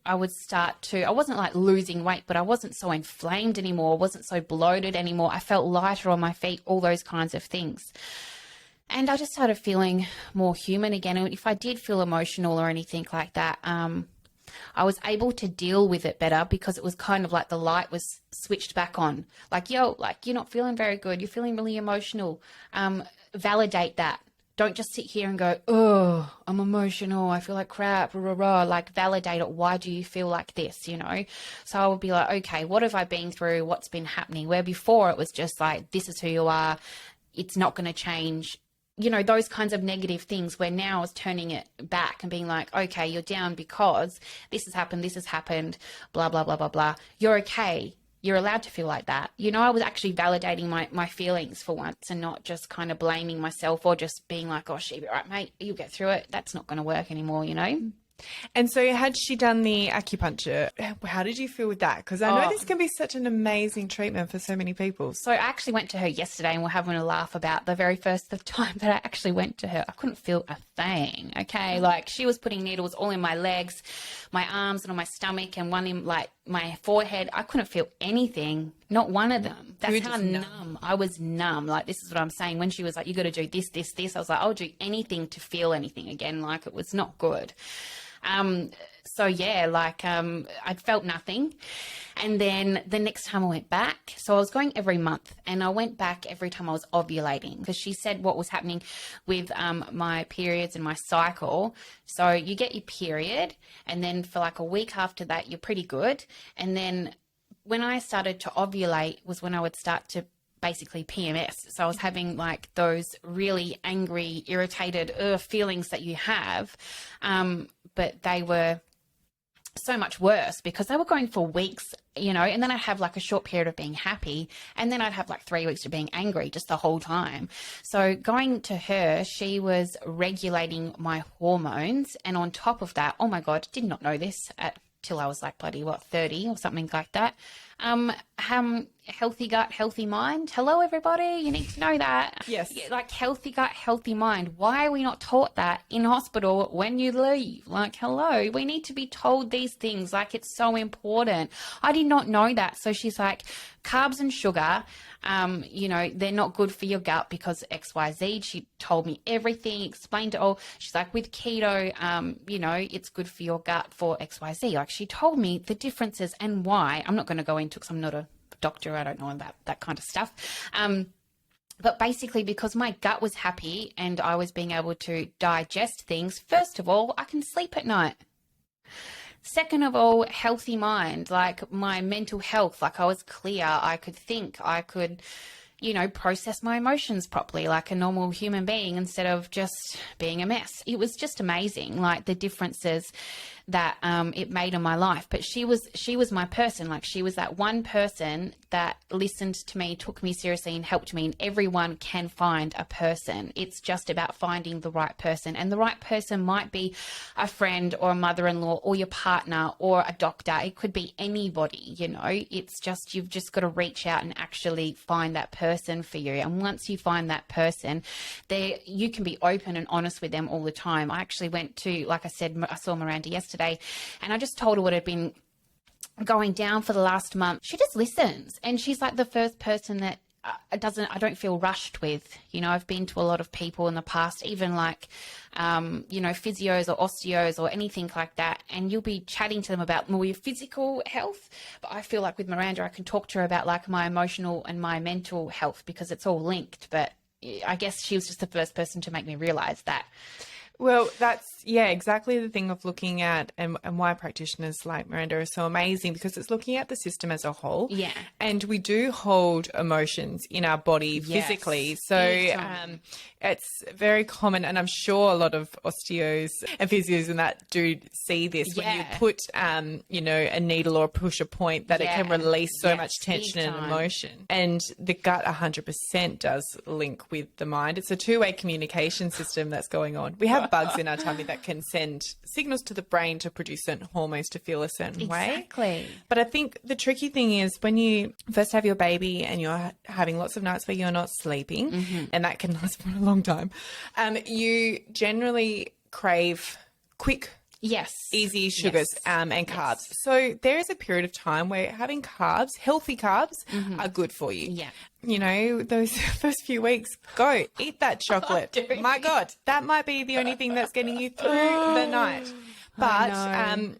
wasn't like losing weight, but I wasn't so inflamed anymore, wasn't so bloated anymore. I felt lighter on my feet, all those kinds of things. And I just started feeling more human again. And if I did feel emotional or anything like that, I was able to deal with it better because it was kind of like the light was switched back on. Like, yo, like you're not feeling very good. You're feeling really emotional. Validate that. Don't just sit here and go, oh, I'm emotional. I feel like crap. Rah, rah, rah. Like validate it. Why do you feel like this? You know? So I would be like, okay, what have I been through? What's been happening? Where before it was just like, this is who you are. It's not going to change. You know, those kinds of negative things where now I was turning it back and being like, okay, you're down because this has happened, blah, blah, blah, blah, blah. You're okay. You're allowed to feel like that. You know, I was actually validating my feelings for once and not just kind of blaming myself or just being like, oh, she'll be right, mate, you'll get through it. That's not going to work anymore, you know? And so had she done the acupuncture, how did you feel with that? Because I know this can be such an amazing treatment for so many people. So I actually went to her yesterday and we're having a laugh about the very first time that I actually went to her. I couldn't feel a thing, okay? Like she was putting needles all in my legs, my arms and on my stomach and one in like my forehead. I couldn't feel anything, not one of them. That's how numb. I was numb. Like this is what I'm saying. When she was like, you got to do this, this, this. I was like, I'll do anything to feel anything again. Like it was not good. So yeah, like, I felt nothing. And then the next time I went back, so I was going every month and I went back every time I was ovulating because she said what was happening with, my periods and my cycle. So you get your period and then for like a week after that, you're pretty good. And then when I started to ovulate was when I would start to basically PMS. So I was having like those really angry, irritated feelings that you have. But they were so much worse because they were going for weeks, you know, and then I'd have like a short period of being happy and then I'd have like 3 weeks of being angry just the whole time. So going to her, she was regulating my hormones. And on top of that, oh my God, did not know this till I was like bloody 30 or something like that. Healthy gut, healthy mind. Hello, everybody. You need to know that. Yes. Like healthy gut, healthy mind. Why are we not taught that in hospital when you leave? Like, hello, we need to be told these things. Like it's so important. I did not know that. So she's like, carbs and sugar, you know, they're not good for your gut because XYZ. She told me everything, explained it all. She's like, with keto, you know, it's good for your gut for XYZ. Like she told me the differences and why. I'm not going to go into it because I'm not a doctor. I don't know about that kind of stuff. But basically because my gut was happy and I was being able to digest things, first of all, I can sleep at night. Second of all, healthy mind, like my mental health, like I was clear, I could think, I could, you know, process my emotions properly like a normal human being instead of just being a mess. It was just amazing, like the differences that it made in my life. But she was my person. Like she was that one person that listened to me, took me seriously and helped me. And everyone can find a person. It's just about finding the right person. And the right person might be a friend or a mother-in-law or your partner or a doctor. It could be anybody, you know. It's just, you've just got to reach out and actually find that person for you. And once you find that person, you can be open and honest with them all the time. I actually went to, like I said, I saw Miranda yesterday and I just told her what had been going down for the last month, she just listens. And she's like the first person that I don't feel rushed with. You know, I've been to a lot of people in the past, even like, you know, physios or osteos or anything like that. And you'll be chatting to them about more your physical health. But I feel like with Miranda, I can talk to her about like my emotional and my mental health because it's all linked. But I guess she was just the first person to make me realize that. Well, that's, exactly the thing of looking at and why practitioners like Miranda are so amazing, because it's looking at the system as a whole. Yeah. And we do hold emotions in our body physically. So it's very common, and I'm sure a lot of osteos and physios and that do see this when you put, you know, a needle or push a point, that it can release so much tension and emotion. And the gut 100% does link with the mind. It's a two-way communication system that's going on. We have bugs in our tummy that can send signals to the brain to produce certain hormones to feel a certain way. Exactly. But I think the tricky thing is when you first have your baby and you're having lots of nights where you're not sleeping, and that can last for a long time, you generally crave quick, easy sugars and carbs. So there is a period of time where having carbs, healthy carbs, are good for you. Yeah. You know, those first few weeks, go eat that chocolate. My God, that might be the only thing that's getting you through the night. But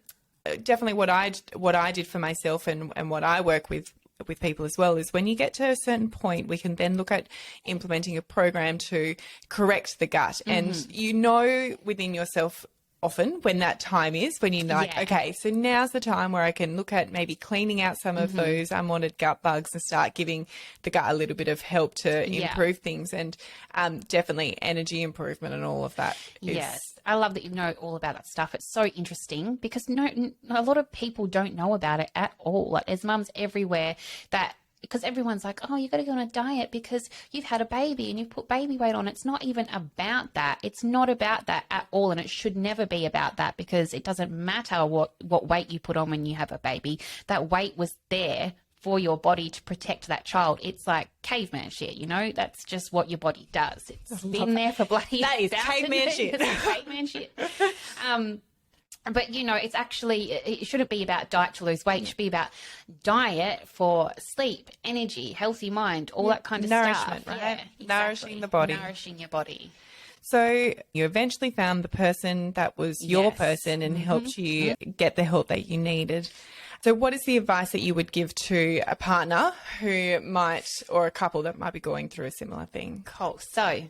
definitely what I did for myself and what I work with people as well is when you get to a certain point, we can then look at implementing a program to correct the gut. And you know within yourself often when that time is, when you're like, okay, so now's the time where I can look at maybe cleaning out some of those unwanted gut bugs and start giving the gut a little bit of help to improve things. And definitely energy improvement and all of that. Yes. I love that you know all about that stuff. It's so interesting because a lot of people don't know about it at all. Like there's mums everywhere that, because everyone's like, oh, you got to go on a diet because you've had a baby and you've put baby weight on. It's not even about that. It's not about that at all. And it should never be about that, because it doesn't matter what weight you put on when you have a baby. That weight was there for your body to protect that child. It's like caveman shit, you know? That's just what your body does. It's been there for bloody that is caveman shit. Caveman shit. But, you know, it's actually, it shouldn't be about diet to lose weight. It should be about diet for sleep, energy, healthy mind, all that kind of nourishment, stuff. right? Yeah, exactly. Nourishing the body. Nourishing your body. So you eventually found the person that was your person and helped you get the help that you needed. So what is the advice that you would give to a partner who might, or a couple that might be going through a similar thing? Cool. So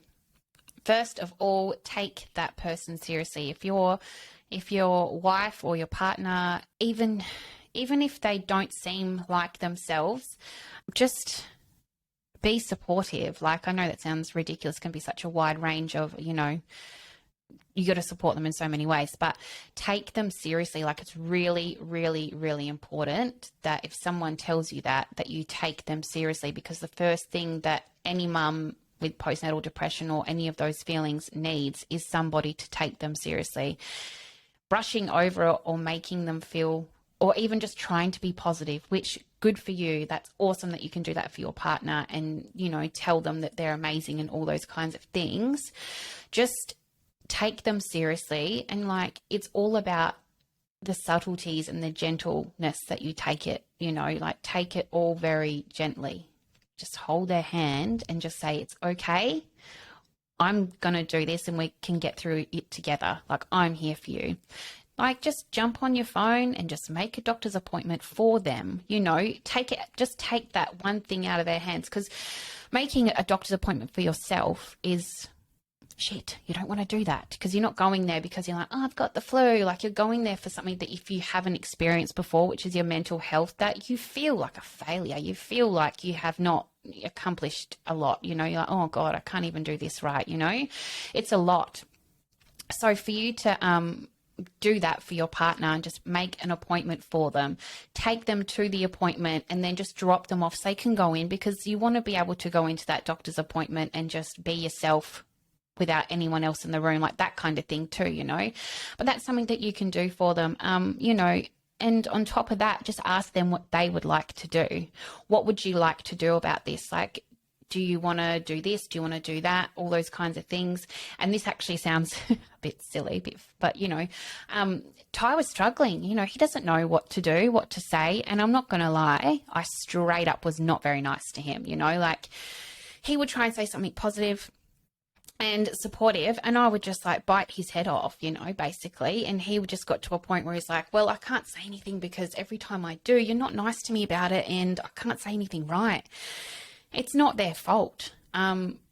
first of all, take that person seriously. If your wife or your partner, even if they don't seem like themselves, just be supportive. Like, I know that sounds ridiculous, it can be such a wide range of, you know, you got to support them in so many ways, but take them seriously. Like, it's really, really, really important that if someone tells you that you take them seriously, because the first thing that any mum with postnatal depression or any of those feelings needs is somebody to take them seriously. Brushing over it or making them feel, or even just trying to be positive, which good for you. That's awesome that you can do that for your partner and, you know, tell them that they're amazing and all those kinds of things. Just take them seriously. And like, it's all about the subtleties and the gentleness that you take it, you know, like take it all very gently. Just hold their hand and just say, it's okay. I'm going to do this and we can get through it together. Like, I'm here for you. Like, just jump on your phone and just make a doctor's appointment for them. You know, just take that one thing out of their hands, because making a doctor's appointment for yourself is shit. You don't want to do that, because you're not going there because you're like, oh, I've got the flu. Like, you're going there for something that if you haven't experienced before, which is your mental health, that you feel like a failure. You feel like you have not accomplished a lot. You know, you're like, oh God, I can't even do this right. You know, it's a lot. So for you to do that for your partner and just make an appointment for them, take them to the appointment and then just drop them off so they can go in, because you want to be able to go into that doctor's appointment and just be yourself without anyone else in the room, like that kind of thing too, you know. But that's something that you can do for them, you know. And on top of that, just ask them what they would like to do. What would you like to do about this? Like, do you want to do this? Do you want to do that? All those kinds of things. And this actually sounds a bit silly, but Ty was struggling. He doesn't know what to do, what to say. And I'm not going to lie, I straight up was not very nice to him. Like he would try and say something positive and supportive, and I would just like bite his head off, basically. And he would just got to a point where he's like, well, I can't say anything because every time I do, you're not nice to me about it, and I can't say anything right. It's not their fault.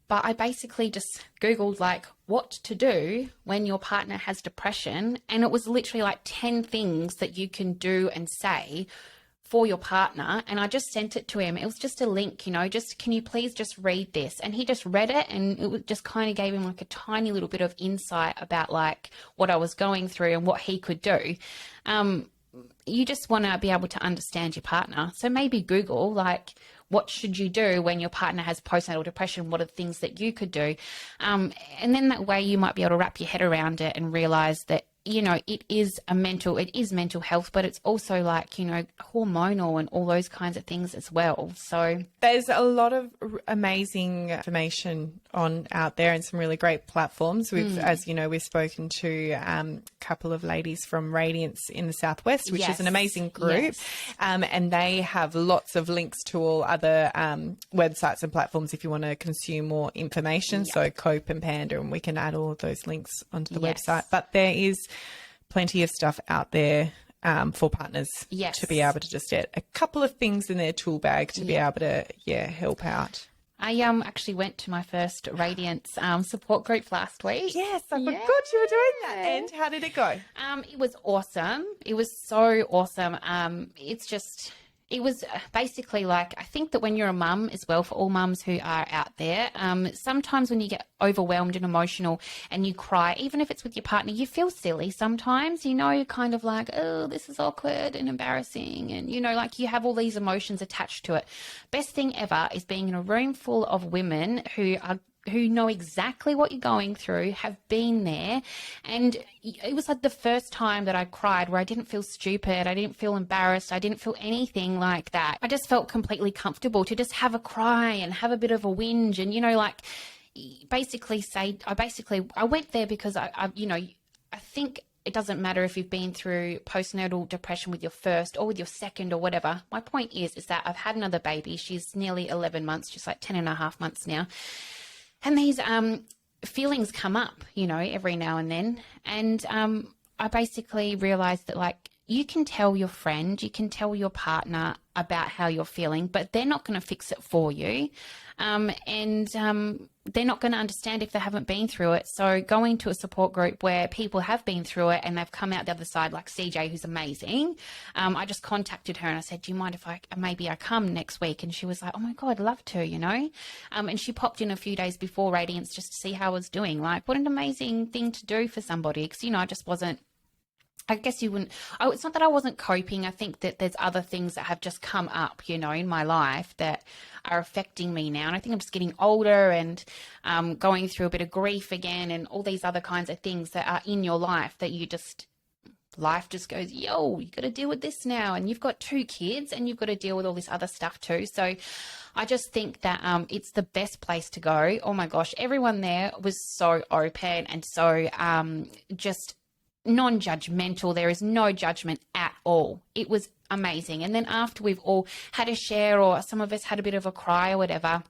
But I basically just Googled like what to do when your partner has depression. And it was literally like 10 things that you can do and say for your partner. And I just sent it to him. It was just a link, just, can you please just read this? And he just read it, and it just kind of gave him like a tiny little bit of insight about like what I was going through and what he could do. You just want to be able to understand your partner. So maybe Google like, what should you do when your partner has postnatal depression? What are the things that you could do? And then that way you might be able to wrap your head around it and realize that, it is mental health, but it's also like, hormonal and all those kinds of things as well. So there's a lot of amazing information out there and some really great platforms. As you know, we've spoken to a couple of ladies from Radiance in the Southwest, which is an amazing group. And they have lots of links to all other websites and platforms if you want to consume more information. So Cope and Panda, and we can add all of those links onto the website. But there is plenty of stuff out there for partners to be able to just get a couple of things in their tool bag to be able to help out. I actually went to my first Radiance support group last week. Yes, I forgot you were doing that. And how did it go? It was awesome. It was so awesome. It was basically like, I think that when you're a mum as well, for all mums who are out there, sometimes when you get overwhelmed and emotional and you cry, even if it's with your partner, you feel silly sometimes, you're kind of like, oh, this is awkward and embarrassing. And, like you have all these emotions attached to it. Best thing ever is being in a room full of women who know exactly what you're going through, have been there. And it was like the first time that I cried where I didn't feel stupid. I didn't feel embarrassed. I didn't feel anything like that. I just felt completely comfortable to just have a cry and have a bit of a whinge and, I went there because I think it doesn't matter if you've been through postnatal depression with your first or with your second or whatever. My point is that I've had another baby. She's nearly 11 months, just like 10 and a half months now. And these feelings come up, every now and then. And I basically realized that, like, you can tell your friend, you can tell your partner about how you're feeling, but they're not going to fix it for you. They're not going to understand if they haven't been through it. So going to a support group where people have been through it and they've come out the other side, like CJ, who's amazing. I just contacted her and I said, do you mind if I come next week? And she was like, oh my God, I'd love to, and she popped in a few days before Radiance just to see how I was doing. Like, what an amazing thing to do for somebody. Because, I just wasn't, I guess you wouldn't, it's not that I wasn't coping. I think that there's other things that have just come up, in my life that are affecting me now. And I think I'm just getting older and going through a bit of grief again and all these other kinds of things that are in your life that life just goes, yo, you got to deal with this now. And you've got 2 kids and you've got to deal with all this other stuff too. So I just think that it's the best place to go. Oh my gosh, everyone there was so open and so just non-judgmental. There is no judgment at all. It was amazing. And then after we've all had a share, or some of us had a bit of a cry or whatever,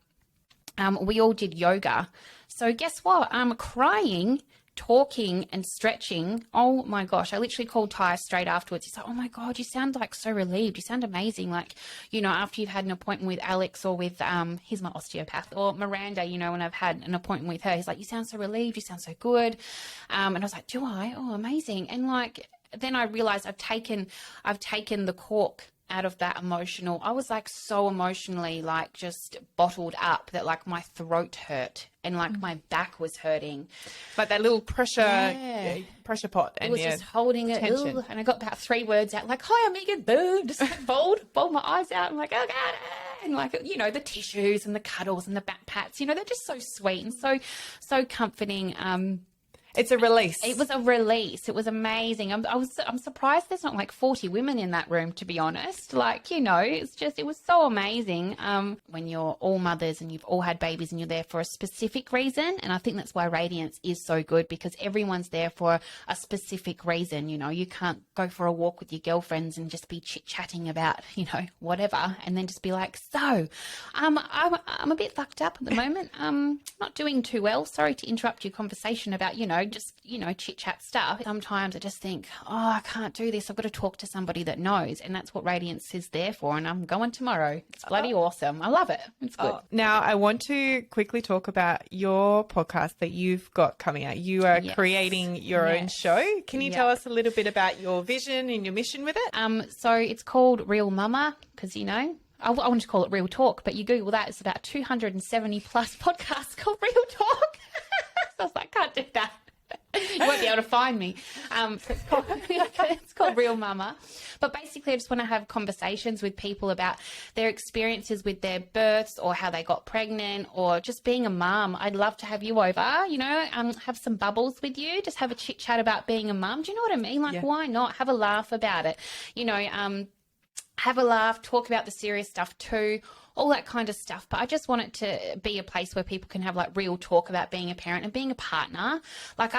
we all did yoga. So guess what? Crying, talking and stretching. Oh my gosh. I literally called Ty straight afterwards. He's like, oh my God, you sound like so relieved. You sound amazing. Like, after you've had an appointment with Alex or with, he's my osteopath, or Miranda, when I've had an appointment with her, he's like, you sound so relieved. You sound so good. And I was like, do I? Oh, amazing. And like, then I realized I've taken the cork out of that emotional. I was like so emotionally like just bottled up that like my throat hurt and like my back was hurting. Like that little pressure pot. And it was just holding it. Ooh, and I got about 3 words out like, hi, I'm Megan. Boom. Just bawled my eyes out. I'm like, oh God. And like, the tissues and the cuddles and the back pats, they're just so sweet and so comforting. It's a release. It was a release. It was amazing. I'm surprised there's not like 40 women in that room, to be honest. Like, you know, it was so amazing. When you're all mothers and you've all had babies and you're there for a specific reason. And I think that's why Radiance is so good, because everyone's there for a specific reason. You know, you can't go for a walk with your girlfriends and just be chit-chatting about, you know, whatever, and then just be like, so I'm a bit fucked up at the moment. Not doing too well. Sorry to interrupt your conversation about, you know, just, you know, chit-chat stuff. Sometimes I just think, oh, I can't do this. I've got to talk to somebody that knows. And that's what Radiance is there for. And I'm going tomorrow. It's bloody awesome. I love it. It's good. Now, I want to quickly talk about your podcast that you've got coming out. You are creating your own show. Can you tell us a little bit about your vision and your mission with it? So it's called Real Mama, because, you know, I wanted to call it Real Talk, but you Google that, it's about 270 plus podcasts called Real Talk. So I was like, can't do that. You won't be able to find me. It's called Real Mama. But basically, I just want to have conversations with people about their experiences with their births, or how they got pregnant, or just being a mum. I'd love to have you over, you know, have some bubbles with you, just have a chit chat about being a mum. Do you know what I mean? Like, why not? Have a laugh about it. You know, have a laugh, talk about the serious stuff too, all that kind of stuff. But I just want it to be a place where people can have like real talk about being a parent and being a partner. Like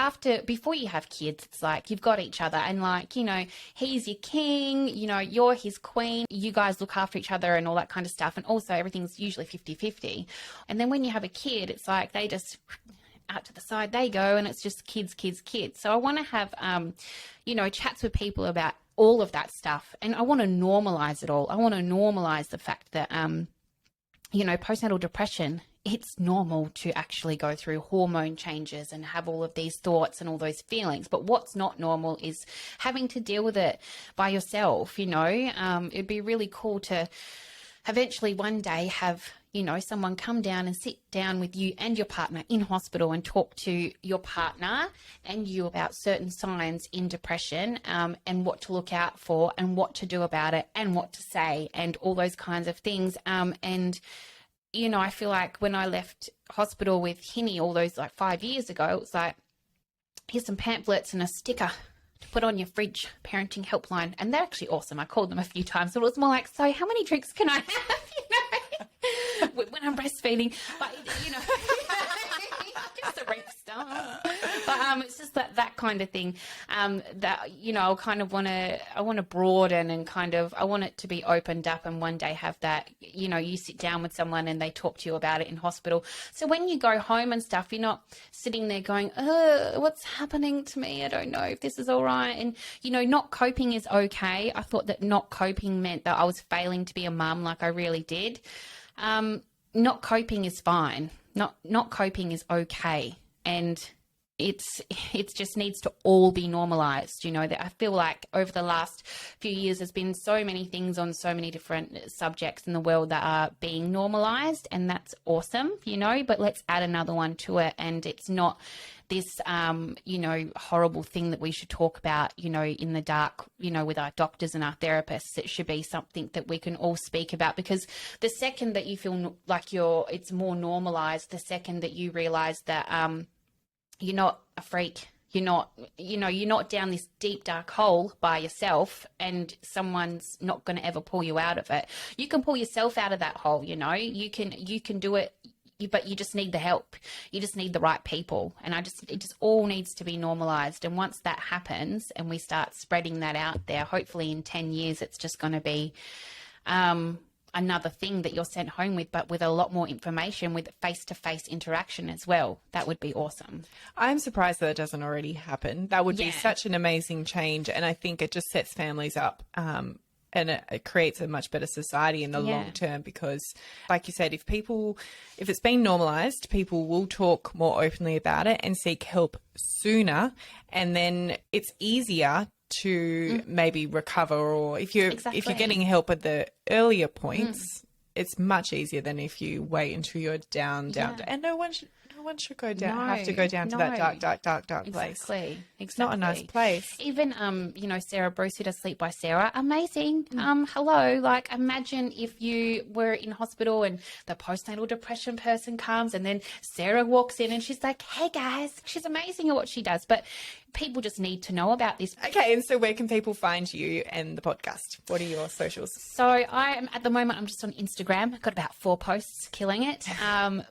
before you have kids, it's like you've got each other, and like, you know, he's your king, you know, you're his queen, you guys look after each other and all that kind of stuff. And also everything's usually 50-50. And then when you have a kid, it's like they just out to the side they go, and it's just kids. So I want to have, you know, chats with people about all of that stuff. And I want to normalize it all. I want to normalize the fact that, you know, postnatal depression, it's normal to actually go through hormone changes and have all of these thoughts and all those feelings. But what's not normal is having to deal with it by yourself, you know. It'd be really cool to eventually one day have, you know, someone come down and sit down with you and your partner in hospital and talk to your partner and you about certain signs in depression, and what to look out for and what to do about it and what to say and all those kinds of things. And, you know, I feel like when I left hospital with Hinny all those like 5 years ago, it was like, here's some pamphlets and a sticker to put on your fridge, parenting helpline. And they're actually awesome. I called them a few times. So it was more like, so how many drinks can I have? You know, when I'm breastfeeding. But, you know, just a rape star. But it's just that kind of thing, that, you know, I want to broaden and I want it to be opened up, and one day have that, you know, you sit down with someone and they talk to you about it in hospital. So when you go home and stuff, you're not sitting there going, what's happening to me? I don't know if this is all right. And, you know, not coping is okay. I thought that not coping meant that I was failing to be a mum, like I really did. Not coping is fine. Not coping is okay. And it's just needs to all be normalized. You know, that I feel like over the last few years, there's been so many things on so many different subjects in the world that are being normalized, and that's awesome, you know, but let's add another one to it. And it's not this, you know, horrible thing that we should talk about, you know, in the dark, you know, with our doctors and our therapists. It should be something that we can all speak about, because the second that you feel like it's more normalized, the second that you realize that, you're not a freak. You're not down this deep, dark hole by yourself, and someone's not going to ever pull you out of it. You can pull yourself out of that hole, you know. You can do it, but you just need the help. You just need the right people. And it just all needs to be normalized. And once that happens and we start spreading that out there, hopefully in 10 years, it's just going to be, another thing that you're sent home with, but with a lot more information, with face-to-face interaction as well. That would be awesome. I'm surprised that it doesn't already happen. That would be such an amazing change. And I think it just sets families up, and it creates a much better society in the long term, because like you said, if it's been normalized, people will talk more openly about it and seek help sooner. And then it's easier to maybe recover, or if you're getting help at the earlier points, it's much easier than if you wait until you're down. And no one one should go down. Have to go down to that dark place. Exactly. It's not a nice place. Even, Sarah Bruce, who does Sleep by Sarah, amazing. Hello. Like, imagine if you were in hospital and the postnatal depression person comes and then Sarah walks in and she's like, hey guys, she's amazing at what she does. But people just need to know about this. Okay, and so where can people find you and the podcast? What are your socials? So at the moment, I'm just on Instagram. I've got about 4 posts, killing it.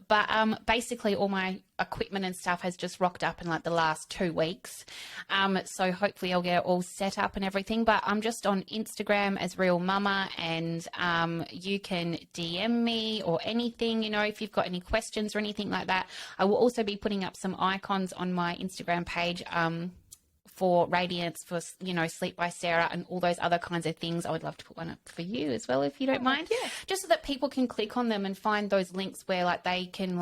But basically all my equipment and stuff has just rocked up in like the last 2 weeks. So hopefully I'll get it all set up and everything. But I'm just on Instagram as Real Mama, and you can DM me or anything, if you've got any questions or anything like that. I will also be putting up some icons on my Instagram page for Radiance, for, Sleep by Sarah and all those other kinds of things. I would love to put one up for you as well, if you don't mind. Yeah. Just so that people can click on them and find those links where like they can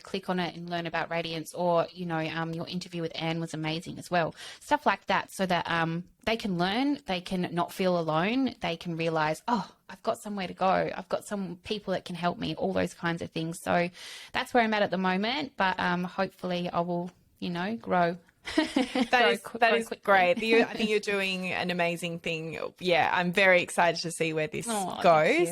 click on it and learn about Radiance, or, your interview with Anne was amazing as well. Stuff like that, so that they can learn, they can not feel alone, they can realize, oh, I've got somewhere to go. I've got some people that can help me, all those kinds of things. So that's where I'm at the moment, but hopefully I will, grow. That is great. I think you're doing an amazing thing. Yeah, I'm very excited to see where this goes.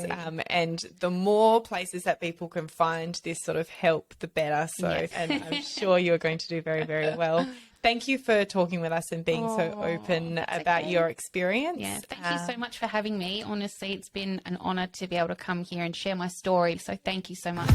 And the more places that people can find this sort of help, the better. So, yes. And I'm sure you're going to do very, very well. Thank you for talking with us and being so open about your experience. Yeah, thank you so much for having me. Honestly, it's been an honour to be able to come here and share my story. So thank you so much.